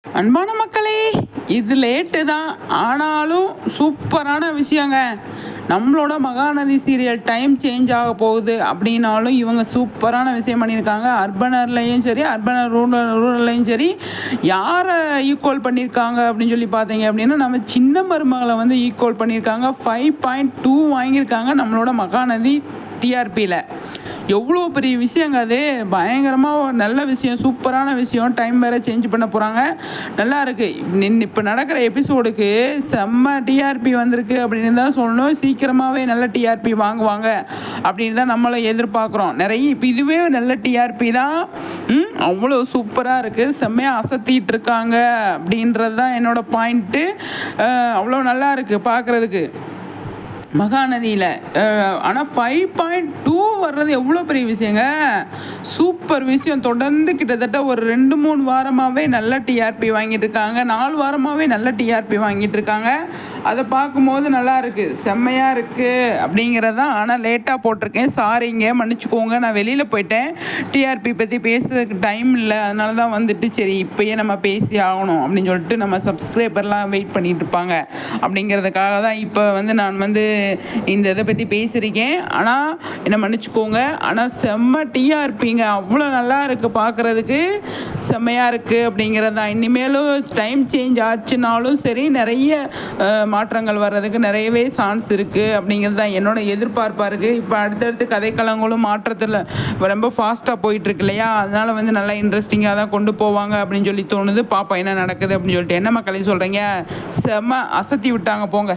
அன்பான மக்களே, இது லேட்டு தான், ஆனாலும் சூப்பரான விஷயங்க. நம்மளோட மகாநதி சீரியல் டைம் சேஞ்ச் ஆக போகுது அப்படின்னாலும் இவங்க சூப்பரான விஷயம் பண்ணியிருக்காங்க. அர்பனர்லேயும் சரி, ரூரல்லையும் சரி, யாரை ஈக்குவல் பண்ணியிருக்காங்க அப்படின்னு சொல்லி பார்த்தீங்க அப்படின்னா நம்ம சின்ன மருமகளை வந்து ஈக்குவல் பண்ணியிருக்காங்க. 5.2 வாங்கியிருக்காங்க நம்மளோட மகாநதி டிஆர்பியில். எவ்வளோ பெரிய விஷயங்க அது, பயங்கரமாக நல்ல விஷயம், சூப்பரான விஷயம். டைம் வேறு சேஞ்ச் பண்ண போகிறாங்க, நல்லா இருக்குது. இப்போ நடக்கிற எபிசோடுக்கு செம்ம டிஆர்பி வந்திருக்கு அப்படின்னு தான் சொல்லணும். சீக்கிரமாகவே நல்ல டிஆர்பி வாங்குவாங்க அப்படின்னு தான் நம்மளும் எதிர்பார்க்குறோம். நிறைய இப்போ இதுவே நல்ல டிஆர்பி தான். அவ்வளோ சூப்பராக இருக்குது, செம்மையாக அசத்திட்டு இருக்காங்க அப்படின்றது தான் என்னோடய பாயிண்ட்டு. அவ்வளோ நல்லா இருக்குது பார்க்குறதுக்கு மகாநதியில். ஆனால் 5.2 வர்றது எவ்வளோ பெரிய விஷயங்க, சூப்பர் விஷயம். தொடர்ந்து கிட்டத்தட்ட ஒரு 2-3 வாரமாகவே நல்ல டிஆர்பி வாங்கிட்டு இருக்காங்க, 4 வாரமாகவே நல்ல டிஆர்பி வாங்கிட்டு இருக்காங்க. அதை பார்க்கும்போது நல்லா இருக்குது, செம்மையாக இருக்குது அப்படிங்கிறது தான். ஆனால் லேட்டாக போட்டிருக்கேன், சாரிங்க, மன்னிச்சுக்கோங்க. நான் வெளியில் போயிட்டேன், டிஆர்பி பற்றி பேசுறதுக்கு டைம் இல்லை, அதனால தான் வந்துட்டு சரி இப்போயே நம்ம பேசி ஆகணும் அப்படின்னு சொல்லிட்டு நம்ம சப்ஸ்கிரைபர்லாம் வெயிட் பண்ணிட்டு இருப்பாங்க அப்படிங்கிறதுக்காக தான் இப்போ வந்து நான் வந்து இந்த இதை பற்றி பேசியிருக்கேன். ஆனால் என்னை மன்னிச்சுக்கோங்க. ஆனால் செம்ம டிஆர்பிங்க, அவ்வளோ நல்லா இருக்குது பார்க்குறதுக்கு, செம்மையாக இருக்குது அப்படிங்கிறது தான். இனிமேலும் டைம் சேஞ்ச் ஆச்சுனாலும் சரி, நிறைய மாற்றங்கள் வர்றதுக்கு நிறையவே சான்ஸ் இருக்குது அப்படிங்கிறது தான் என்னோடய எதிர்பார்ப்பாக இருக்குது. இப்போ அடுத்தடுத்து கதைக்களங்களும் மாற்றத்தில் ரொம்ப ஃபாஸ்ட்டாக போயிட்டுருக்கு இல்லையா, அதனால் வந்து நல்லா இன்ட்ரெஸ்டிங்காக தான் கொண்டு போவாங்க அப்படின்னு சொல்லி தோணுது. பாப்பா என்ன நடக்குது அப்படின்னு சொல்லிட்டு. என்ன மக்களே சொல்கிறீங்க, செம்ம அசத்தி விட்டாங்க போங்க.